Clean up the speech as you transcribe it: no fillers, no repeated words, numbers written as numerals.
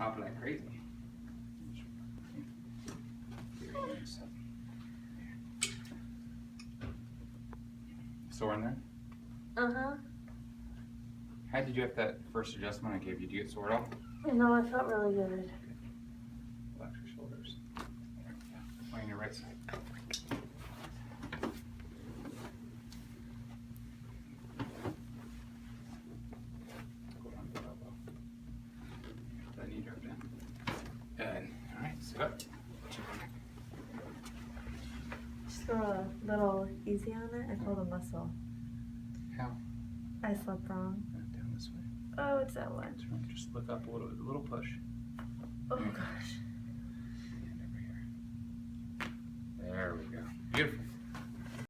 popping like crazy. Sore in there? Uh-huh. How did you have that first adjustment I gave you? Did you get sore at all? No, I felt really good. Relax your shoulders. Yeah. On your right side. Go down to the elbow. That knee drop down. Good. All right, sit up. Just go a little easy on it. I feel the muscle. How? I slept wrong. Down this way. Oh, it's that one. That's right. Just look up a little push. Oh gosh. And over here. There we go.